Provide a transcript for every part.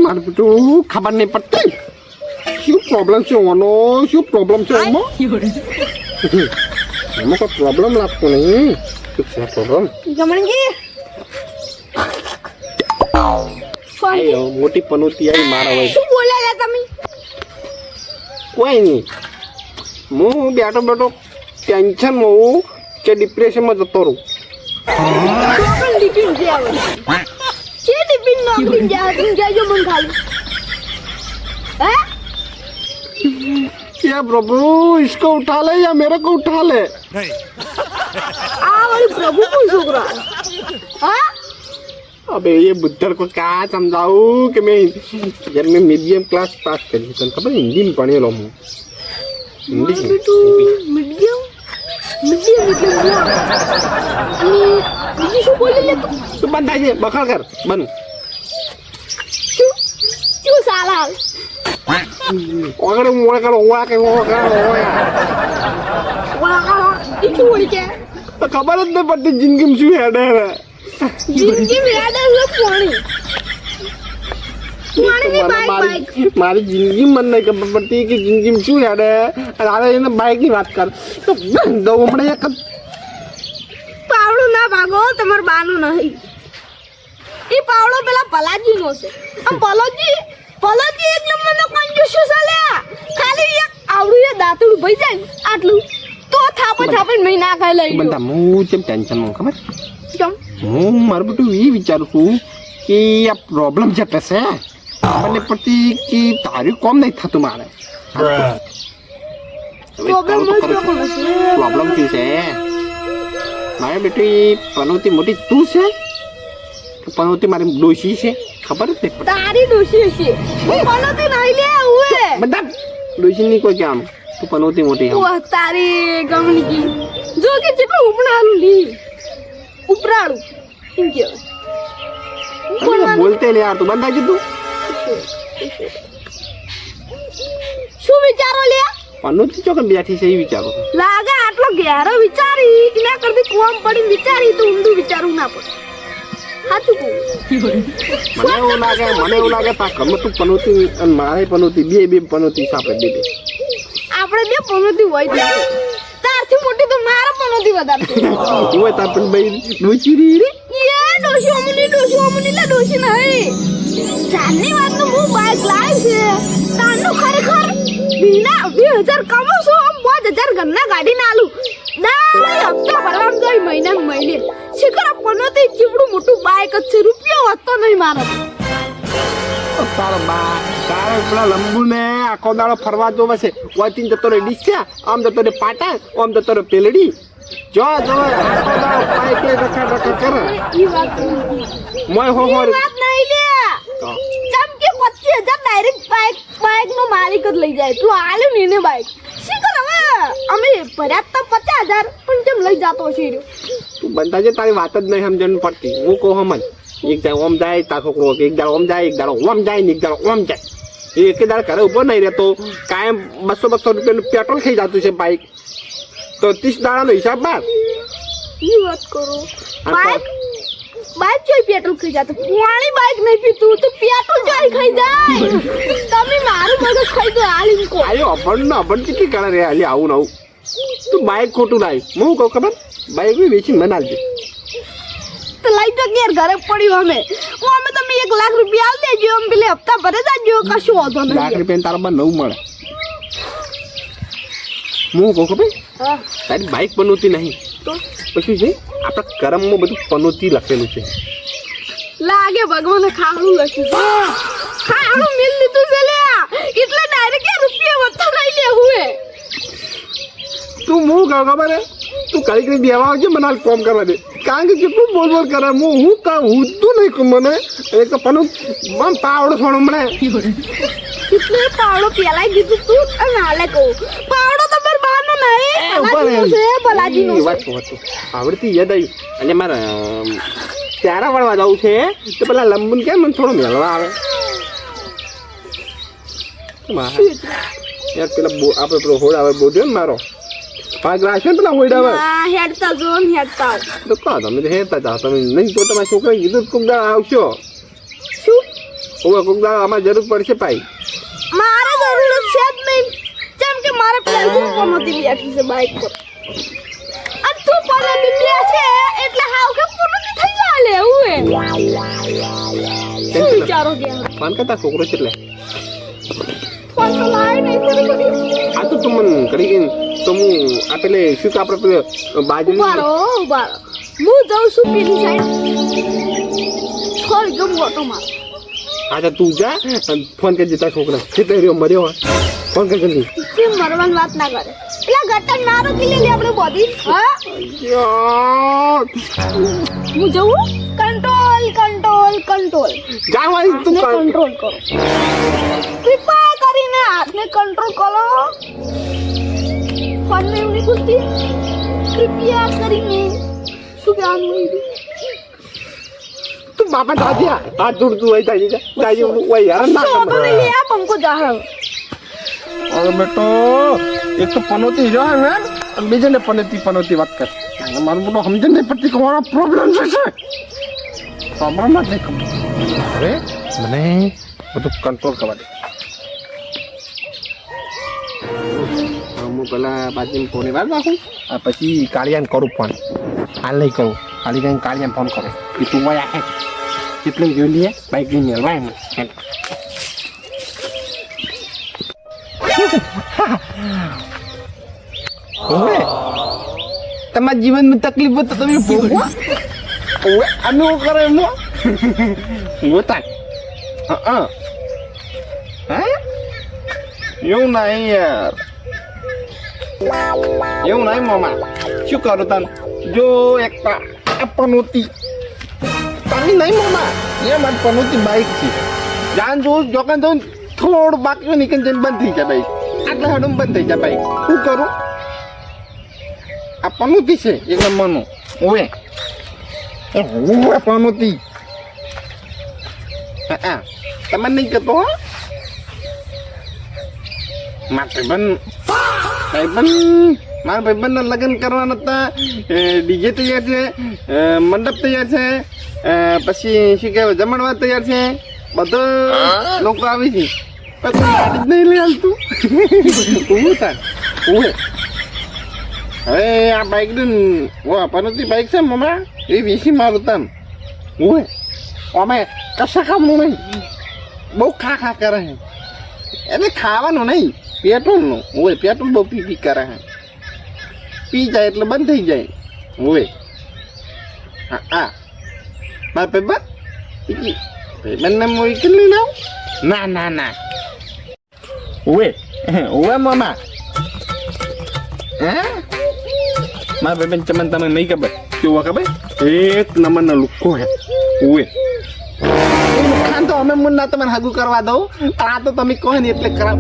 મારે બધું ખબર નહીં પડતી શું પ્રોબ્લેમ છે ઓનો શું પ્રોબ્લેમ છે એમાં એમાં કોઈ પ્રોબ્લેમ લાગતો નહીં શું છે પ્રોબ્લેમ જમણજી મોટી પનોતી આવી મારા હોય શું બોલ્યા તમે કોઈ નહીં હું બેઠો બેઠો ટેન્શનમાં હું કે ડિપ્રેશનમાં જતો રહું પણ ડિપિન જે આવે છે ડિપિન નોકરી જા તું જાજો મન ખાલી હે क्या प्रभु इसको उठा ले या मेरे को उठा ले आ वाली प्रभु कौन छोकरा हाँ अबे ये बुद्धर को क्या समझाऊं कि मैं यार मैं मीडियम क्लास पास करी तो खबर हिंदी में पढ़े लो हूँ हिंदी मीडियम શું બોલી લે तो बंद आइए बखड़ कर बंद શું સાલા अगर मोड़ कर हुआ के वो कर વાહ ઈ શું બોલી કે तो खबर જ નહીં પડતી જિંદગી શું હેડે હે જિંદગી મેડા લે પાણી ની બાઈક મારી જિંદગી મને નહીં ખબર પડતી કે જિંદગી શું હેડે અને હવે એને બાઈક ની વાત કર તો દઉં હમણાં એક પાવડો ના ભાગો તમાર બાનું નહીં ઈ પાવડો પેલા પલાજી નો છે આ પલાજી એક નંબરનો કંજૂસ છે લ્યા ખાલી એક આવડું એ દાંતડું ભઈ જાય આટલું તો થાપે મેં ના ખાઈ લઈ બધા હું કેમ ટેન્શનમાં ખબર કેમ હું મારું બધું એ વિચારું છું કે આ પ્રોબ્લેમ છે થશે મને પડતી કે તારું કોમ નહીં થતું મારે પ્રોબ્લેમ શું છે મારે બેટી પનોતી મોટી તું છે પનોતી મારી ડોશી છે ખબર જ નહીં તારી ડોશી છે પનોતી નહીં લે ઉએ બધા ડોશી ની કોઈ કામ તું પનોતી મોટી ઓ તારી ગમની કી જો કે જેટલું ઉપડાળું લી ઉપરાળું કેમ કે બોલતે લે યાર તું બંધ આવી તું શું વિચારો લે પનોતી ચોક બેઠી છે એ વિચારો લાગે આટલો ઘેરો વિચારી ના કરતી કોમ પડી વિચારી તો ઊંધું વિચારવું ના પડે સાચું કહું મને એવું લાગે તા ગમે તું પનોતી અને મારે પનોતી બે પનોતી સાપે બે આપણે બે પનોતી હોય જ નહીં તારથી મોટી તો મારા પનોતી વધારે હોય તાર પણ ભાઈ ડોશી રી એ ડોશી અમની લે ડોશી નહીં ચાંદની વાત નું હું બાઈક લાવી છે તારનું ખરેખર બીના 20,000 કમાઉં છું આમ 5,000 ઘરના ગાડી ના આલું દાડા હપ્તા ભરવાનું તો મહિને શીખર પનોતી ચીવડું મોટું બાઈક જ છે રૂપિયો વધતો નહીં મારો તારે પેલા લંબુ ને આખો દાડો ફરવા જોવે છે વાંચીને જતો રે ડીસ્યા આમ જતો રે પાટા આમ જતો રે પેલડી જો આખો દાડો બાઈક લઈ રખા કરે ઈ વાત મોય હો વાત નહીં લે ચમકે 25,000 ડાયરેક્ટ બાઈક નો માલિક જ લઈ જાય તું આલ્યું ને એને બાઈક શીખર હવે અમે ભર્યા તો 50,000 પણ કેમ લઈ જાતો છે તું બંધા છે તારી વાત જ નહીં સમજણ પડતી હું કહું સમજ એક દાડો ઓમ જાય તાર છોકરો એક દાડો ઓમ જાય એક દાડો ઓમ જાય ને એક દાડો ઓમ જાય એક દાડો ઘરે ઉભો નહીં રહેતો કાયમ 200 રૂપિયાનું પેટ્રોલ ખાઈ જતું છે બાઈક તો 30 દાડાનો હિસાબ બાર ઈ વાત કરો બાઈક જોઈ પેટ્રોલ ખાઈ જાતો પાણી બાઈક નહીં પીતું તો પેટ્રોલ જોઈ ખાઈ જાય તમે મારું મગજ ખાઈ દો આલી કો આયો અભણ કેટલી કરે રે આલી આવું નવું તું બાઈક ખોટું લાવી હું કહું ખબર બાઈક બી વેચીને મને આલજે તો લઈ તો ઘરે પડ્યું અમે તમે 1 લાખ રૂપિયા આલ દેજો અમે પેલે હપ્તા ભરે જાજો કશું વાંધો નહીં લાખ રૂપિયા તારા માં નવું મળે હું કહું ખબર તારી બાઈક પનોતી નહીં તો પછી છે આપણા કરમમાં બધું પનોતી લખેલું છે લાગે ભગવાને ખાવાનું લખ્યું ખાવાનું મિલ લીધું છે લે એટલે ડાયરેક્ટ રૂપિયા વધતો નહીં લે હુએ તું હું કહું ખબર હે તું કરી દેવા આવજે મને હાલ કોમ કરવા દે કારણ કે કેટલું બોલ કરે હું તું નહીં મને એક તો પનું પાવડો છોડો મને એટલે પાવડો પેલા કીધું તું અને હાલે કહું પાવડો તમાર બાનો નહીં છે બલાજીનો વાત કહું આવડતી યાદ આવી અને મારે ત્યારે વળવા જવું છે તો પેલા લંબુન કેમ મને થોડો મેળવા આવે યાર પેલા આપણે પેલો હોડ આવે બોલ્યો ને મારો પાક રાખ્યો ને પેલા હોડ આવે હેડતા જો ને હેડતા તો કહો તમે હેડતા જાઓ તમે નહીં તો તમારા છોકરા કીધું ખૂબ દાડા આવશો શું હવે કોક દાડો આમાં જરૂર પડશે ભાઈ. મારે જરૂર છે જ નહીં જેમ કે મારે પહેલથી પનોતી બેઠી છે બાઈક પર અને તું પનોતી બેસે એટલે હાવ કે પનોતી થઈ જાય લે હું વિચારો કે ફોન કરતા છોકરો છે એટલે ફોન તો લાય નહીં કરી આ તો તું મને કરી ગઈ તો હું આ પેલે શું કે આપણે પેલે બાજુ ઉભારો હું જાઉં છું પેલી સાઈડ થોડી ગમ ગોટો માર હા તું જા અને ફોન કરી દેતા છોકરા કેટલો રહ્યો મર્યો હોય ફોન કરી જલ્દી તે મરવાની વાત ના કરે એટલે ગટર નારો કે લે આપણે બોધી હા હું જાઉં કંટ્રોલ કંટ્રોલ કંટ્રોલ જા ભાઈ તું કંટ્રોલ કરો કૃપા કરીને હાથને કંટ્રોલ કરો ફોન में उन्हें कुछ दी कृपया કરીને શું કહેવાનું તું બાપા દાદિયા આ દૂર તું વઈ જાય જાય વઈ યાર ના તો લે આ પંકો જાહે અરે બેટો એક તો પનોતી જો હે ને બીજે ને પનોતી વાત કર મારું બધું સમજણ નહીં પડતી કે મારો પ્રોબ્લેમ છે પ્રોબ્લેમ જ નહીં ખબર હવે મને બધું કંટ્રોલ કરવા દે હું પેલા બાજુ ફોન વાર રાખું પછી કાળિયાને કરું ફોન હાલ નહીં કરું ખાલી કઈ કાળિયાને ફોન કરો કે તું વયા હે કેટલું જોઈ લઈએ બાઈક લઈને મેળવાય મને તમારા જીવનમાં તકલીફ હોય તો તમે ભોગવો આનું કરે એમ ગોતા હા એવું નહીં યાર એવું નહીં મામા શું કરું તને જો એક પનોતી તારી નહીં મામા એ મારી પનોતી બાઈક છે જાન જોઉં જોકાન જોઉં થોડું બાકી નીકળી જઈને બંધ થઈ જાય બાઈક આટલા હાડું બંધ થઈ જાય બાઈક શું કરું આ પનોતી છે એક નંબરનું ઓએ ઓએ પનોતી હા તમે નહીં કહેતો હો મારા ભાઈબંધના લગ્ન કરવાના હતા ડીજે તૈયાર છે મંડપ તૈયાર છે પછી શું કહેવાય જમણવાર તૈયાર છે બધા લોકો આવી છે ગાડી જ નહીં લઈ હાલતું હું થાય હવે આ બાઈક પનોતી બાઈક છે મમ્મા એ વીસી મારું તમ હું અમે કશા કામનું નહીં બહુ ખા કરે છે એટલે ખાવાનું નહીં પેટ્રોલનું હોય પેટ્રોલ બહુ પી કરે હે પી જાય એટલે બંધ થઈ જાય હોય હા મારા ભાઈબંધને મોઈ કેટલી લાવ ના ઓવે મામા હે મારા ભાઈબંધ તમને નહીં ખબર કેવું ખબર એક નંબરનો લુક્કો હે ઓવે નુકસાન તો અમે મુન્ના તમને હગું કરવા દઉં આ તો તમે કહો ને એટલે ખરાબ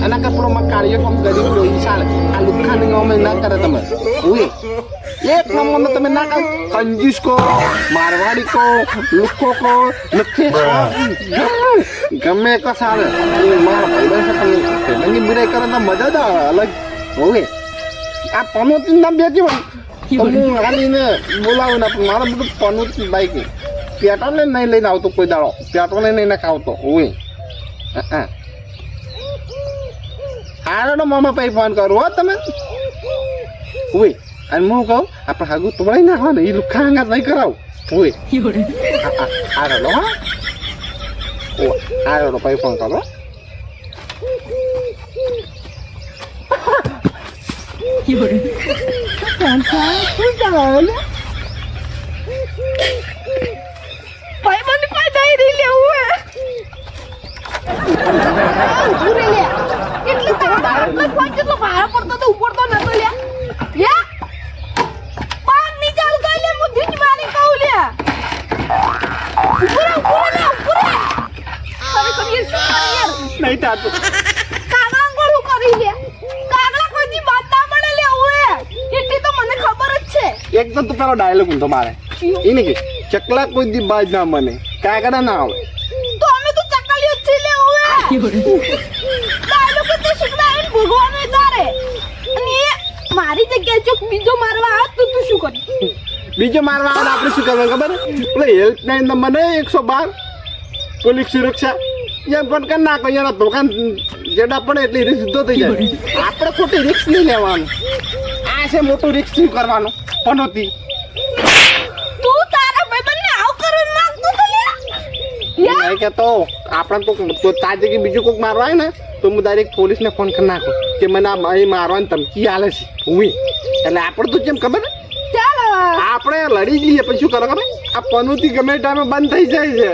આના કપડોમાં કાઢીએ ફોર્મ ગરીબ લો ઈશાન આ લુખાન અમે ના કરે તમે ઓએ એક નંબરનો તમે ના કરો કંજૂસ કો મારવાડી કો લુખો કો લખે ગમે કો સારે મારા ભાઈબંધ છે તમે બુરાઈ કરે તો મજા જ આવે અલગ ઓએ આ પનોતી નામ બેઠી હું હાલીને બોલાવું ને મારા બધું પનોતી બાઈક પેટ્રોલ નહીં લઈને આવતો કોઈ દાડો પેટ્રોલ નહીં નાખાવતો હોય હારો મામા ભાઈ ફોન કરું હો તમે હોય અને હું કહું આપણે હાગું તોડાઈ નાખવાનું એ લુખા અંગાત નહીં કરાવું હોય હારો હા હારો ભાઈ ફોન કરો ભાઈબંધ પાસે ડાયરી લેવું હે ઉરે લે એટલે તારો ડાયરેક્ટ ફોન કેટલો ભાડા પડતો તો ઉપડતો નતો લે પાન ની ચાલ ગઈ લે હું બીજ મારી કહું લે ઉપરે અરે કરીએ શું યાર નહીં થાતું કાગડા કોણ કરી લે કાગડા કોઈ વાત ના મળે લે ઓએ એટલી તો મને ખબર જ છે એક તો તું પેલો ડાયલોગ ઊંધો મારે એને કે ચકલા કોઈ દી બાજ ના મને કાગડા ના આવે તો અમે તો ચકલીઓ જ છે લે ઓએ ડાયલોગ તો શીખવા એને ભગવાન તારે અને મારી જગ્યાએ ચોક બીજો મારવા આવ તો તું શું કરી બીજો મારવા આવે આપણે શું કરવાનું ખબર પેલો હેલ્પલાઇન નંબર ને 112 પોલીસ સુરક્ષા એમ પણ કરી નાખો એના દુકાન જેડા પડે એટલે રિસ્ક સીધો થઈ જાય આપણે ખોટી રિસ્ક નહીં લેવાનું આ છે મોટું રિસ્ક શું કરવાનું પનોતી તું તારા ભાઈબંધને આવું કરવા માંગતો તો લ્યા નહીં કે તો આપણે તો તાજે કે બીજું કોઈક મારવા આવે ને તો હું ડાયરેક્ટ પોલીસને ફોન કરી નાખું કે મને આ અહીં મારવાની ધમકી આલે છે હું એટલે આપણે તો કેમ ખબર ચાલ આપણે લડી જ લઈએ પછી શું કરો ખબર આ પનોતી ગમે ટાઈમે બંધ થઈ જાય છે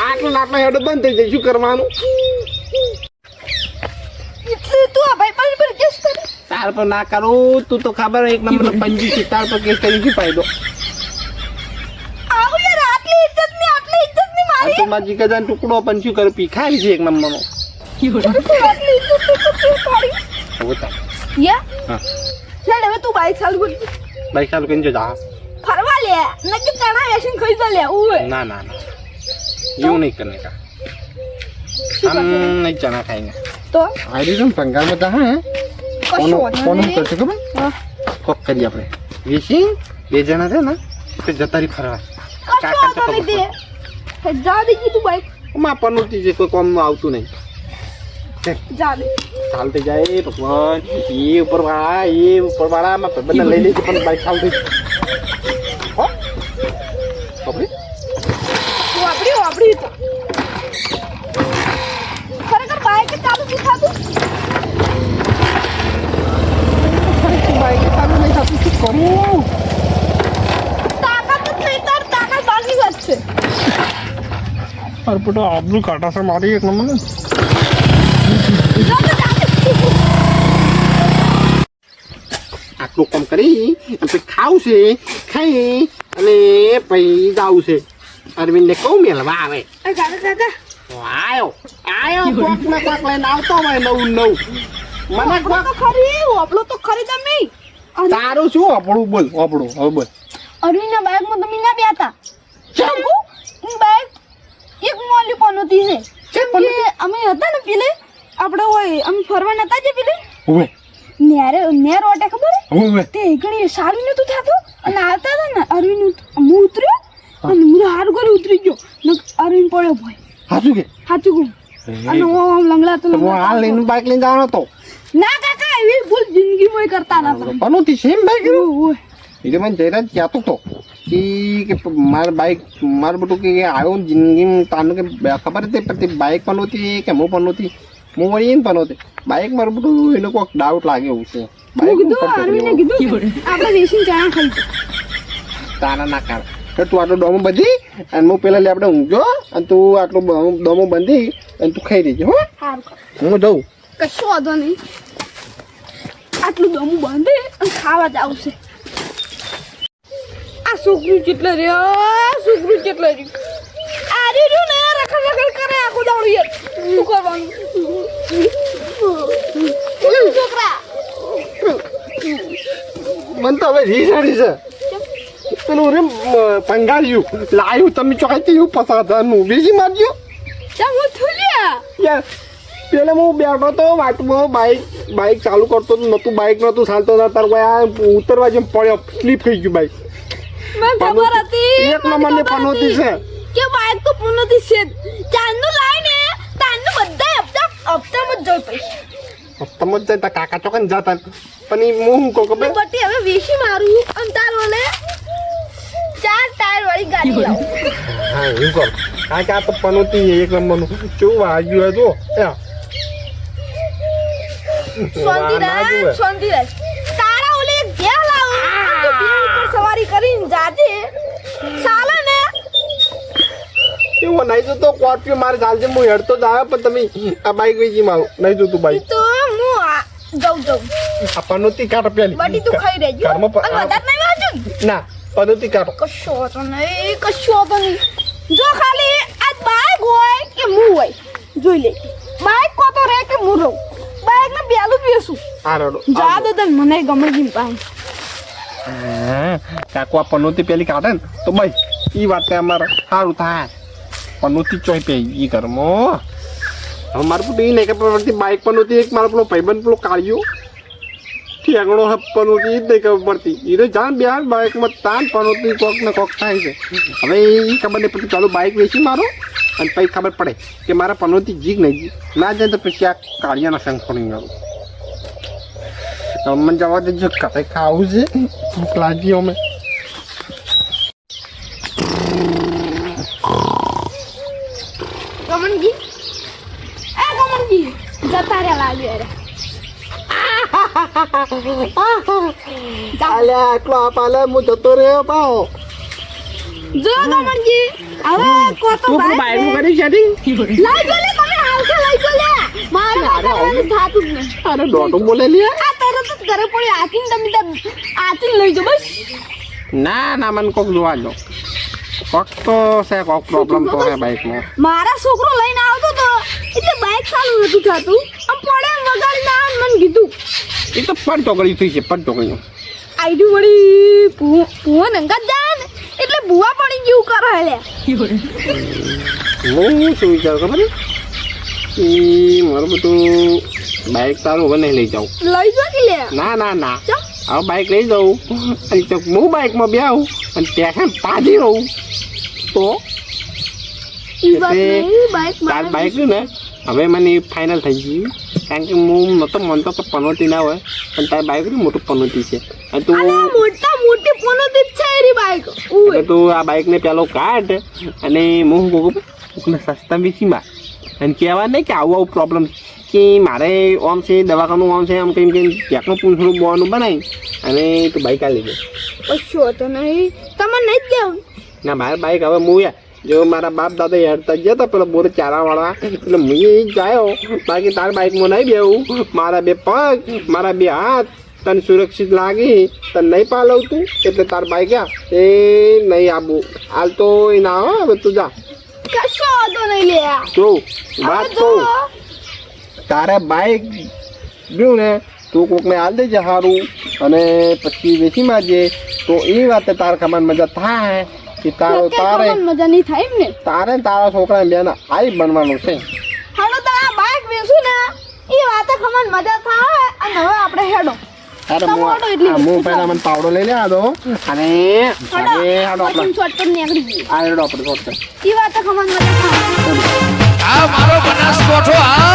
આટલો નાટલો હેડો બંધ થઈ જાય શું કરવાનું એટલે તું આ ભાઈબંધ પર કેસ કર તાર પર ના કરું તું તો ખબર એક નંબર પંજી છે તાર પર કેસ કરી શું ફાયદો આવું યાર આટલી ઇજ્જત ની આ મારી તો મારા જીગરજાન ટુકડો પણ શું કરું પીખાય છે એક નંબરનો આટલી ઇજ્જત તો પાડી હોતા યા હા ચાલ હવે તું બાઈક ચાલુ કર ભાઈ ચાલુ કરીને જા ફરવા લે નક્કી ચણા વેસીન ખાઈ જા લે ઓય ना ना ना यूं नहीं करने का हम नहीं चना खाएंगे તો आईडी तुम पंगा में कहाँ है કશું વાંધો कौन નહીં. कर सको भाई હા. कोक करिए अपने ये બે જણા છે ને તે જતારી ફરવા કશું વાંધો નહીં તે જા દે તું બાઈક માં પનોતી છે કોઈ કામમાં આવતું નહીં જા દે ચાલते जाए भगवान ये ऊपर वाला मैं बंदा ले लीजिए पण बाइक चालती हो अपनी વાપરી તો ખરેખર બાઈક ચાલુ શીખાતું बाइक चालू नहीं खाती कुछ करूँ તાકાત જ નહીં તાર તાકાત બાકી જ છે और पुटो आबरू काटा से मारी एक नंबर જા તો જા દે. આટલું કામ કરી પછી ખાવું છે ખાઈ અને પછી જાવું છે અરવિંદને કહું મેળવા આવે એ ગાડા દાદા આયો કોક ને કોક લઈને આવતો હોય નવું મને આપણો તો ખરી આપણો તો ખરી તમે તારું શું આપણું બોલ આપણું હવે બોલ અરવિંદના બાઈકમાં તમે ના બેતા ચમ એ બાઈક એક મોલી પનોતી છે ચમ કે અમે હતા ને પેલે આપણે હોય અમે ફરવા નતા જે પેલે હવે નેર ઓટે ખબર હે? હવે તે ઘણી સારું નતું થતું અને આવતા હતા ને અરવિંદ હું ઉતર્યો અને હું હાર ઘરે ઉતરી ગયો ને અરવિંદ પડ્યો ભાઈ હાચું કે સાચું કહું અને ઓમ લંગડાતો હું હાલ લઈને બાઇક લઈને જવાનો હતો ના કાકા એવી ભૂલ જિંદગીમાં કરતા ના હતા પનોતી સેમ બાઇક ઓય. એટલે મને જયરાજ કહેતો હતો કે મારે બાઇક મારું બધું કે આવ્યો ને જિંદગીમાં તાનું કે ખબર હતી પણ બાઇક પનોતી કે હું પનોતી હું વળી ને પનોતી બાઇક મારું બધું એનો કોઈક ડાઉટ લાગે એવું છે હું કીધું અરવિંદને કીધું આપણે વેસીને ચણા ખાઈ તારા ના કાઢ તો તું આટલો ડોમો બધી અને હું પેલા લે આપણે ઊંઘજો અને તું આટલો ડોમો બંધી અને તું ખાઈ દેજે હો સારું હું જઉં કશું વાંધો નહીં આટલું દમું બાંધે અને ખાવા જ આવશે આ છોકરું કેટલો રહ્યો છોકરું કેટલો રહ્યું આ રહ્યું ને રખડ કરે આખું દાવડું યાર શું કરવાનું છોકરા મને તો હવે રીસાડી છે પેલું રે પંગાળ્યું લાયું તમે ચોકાઈથી એવું પસારનું બીજી મારજો ચા હું થુલ્યા યાર પેલે હું બેઠો તો વાટમાં બાઇક ચાલુ કરતો તો નતું બાઇક નતું ચાલતો તાર આ ઉતરવા જેમ પડ્યો સ્લીપ થઈ ગયું બાઇક મને ખબર હતી એક નંબરની પનોતી છે કે બાઈક તો પનોતી છે ચાંદનું લાઈને તાંદનું બધા હપ્તામાં જ જતો તમે જ જતા કાકા ચોકન જતા પણ એ હું શું કહું ખબર બટી હવે વેસી મારું અને તાર વલે 4 ટાયર વાળી ગાડી લાવ હા એવું કર કારણ કે આ તો પનોતી એક નંબરનું કેવું વાગ્યું હતું શાંતિ રાખ તારા ઓલે ઘેર લાવ તું બે ઉપર સવારી કરીને જાજે ચાલે ને એવું નહીં જોતો કોર્પિયો મારે ચાલશે હું હેડતો જ આવ્યો પણ તમે આ બાઇક વેચી મારો નહીં જોતું બાઇક તો હું જાઉં આ પનોતી કાઢો પેલી બટી તું ખાઈ રહેજો ઘરમાં અને વધારે નહીં વાંચું ના પનોતી કાઢો કશો હતો નહીં જો ખાલી આ બાઈક હોય કે હું હોય જોઈ લે બાઈક કો તો રે કે હું રહું બાઈક ને બેલું બેસું આ રડો જા દો તને મને ગમે ગીમ પાસે કાકો આ પનોતી પેલી કાઢે ને તો ભાઈ એ વાત અમારે સારું થાય પનોતી ચોઈ પે એ ઘરમાં હવે મારું બધું એ નહીં કે બાઇક પનોતી એક મારો પેલો ભાઈબંધ પેલો કાઢ્યો ઠેકણો પનોતી એ જ નહીં ખબર પડતી એ જાણ બિહાર બાઇકમાં તાન પનોતી કોક ને કોક થાય છે હવે એ ખબર નહીં પડતી ચાલો બાઇક વેચી મારો અને પછી ખબર પડે કે મારા પનોતી જીગ નહીં જી ના જાય તો પછી આ કાળિયાના શંખો નહીં આવું મને જવા દેજો કપે ખાવું છે ભૂખ લાગી અમે કમનજી જતા રહ્યા લાગે રે ચાલે આટલો આપાલે હું જતો રહ્યો પાઓ જો કમનજી હવે કોતો તું બાઈક નું કરી સેટિંગ લઈ ગયો લે તમે આવશે લઈ ગયો લે મારે થાતું જ નહીં અરે ડોટો બોલે લે આ તરત જ ઘરે પડી આકીને તમે આચીને લઈ જાઓ બસ ના ના મને કોક જોવા દો કોક તો છે કોક પ્રોબ્લેમ તો હે બાઈકમાં મારા છોકરો લઈને આવતો તો એટલે બાઈક ચાલુ નતું થતું આમ પડે વગાડીને આવે મને કીધું એ તો પડ ચોકડી થઈ છે પડ ચોકડી આઈડી વળી ભુવા નંગા જાય ને એટલે ભુવા પડી ગયું કરે લે હું શું વિચાર ખબર એ મારું બધું બાઈક તારું હવે નહીં લઈ જાઉં લઈ જો કે લે ના ના ના ચમ હવે બાઈક લઈ જાઉં અને તો હું બાઈકમાં બેહું અને ત્યાં પાછી રહું તો ઈ વાત એટલે નહીં બાઈક તાર મારા બાઈક ને હવે મને ફાઇનલ થઈ ગયું કારણ કે હું નતો મનતો કે પનોતી ના હોય પણ તાર બાઈક મોટું પનોતી છે અને તું અલા મોટી પોનોતી જ છે એરી બાઈક એટલે તું આ બાઈકને પેલો કાઢ અને હું કહું સસ્તા વેચીમાં અને કહેવા નહીં કે આવું આવું પ્રોબ્લેમ કે મારે આમ છે દવાખાનું આમ છે આમ કંઈ કંઈ ત્યાંનું પૂંછડું બોવાનું બનાવી અને તું બાઈક આ લીધે કશો તો નહીં તમે નહીં જ દેવું ના મારે બાઈક હવે હું યાર જો મારા બાપ દાદા હેડતા ગયા હતા પેલા બોર ચારાવાળા એટલે હું એ જાયો બાકી તાર બાઈકમાં નહીં બેવું મારા બે પગ મારા બે હાથ તને સુરક્ષિત લાગી તને નહીં પાલવતું એટલે તાર બાઈક એ નહીં આવું હાલ તો એ ના આવે હવે તું જા કશો તો નહીં લે જો વાત જો કહું તારે બાઈક ગયું ને તું કોકને હાલ દેજે સારું અને પછી વેચી મારજે તો એ વાત તારે ખબર મજા થાય કે તારે મજા નહીં થાય એમ ને તારે તારા છોકરા બેન આઈ બનવાનું છે હાલો તો આ બાઈક વેચું ને એ વાતે ખમણ મજા થાય અને હવે આપણે હેડો અરે તમારો એટલી હું પહેલા મને પાવડો લઈ લે દો અને હાડો આપણે શોર્ટકટ નીકળી ગઈ આ હેડો આપણે શોર્ટકટ એ વાતે ખમણ મજા થાય આ મારો બનાસકોઠો આ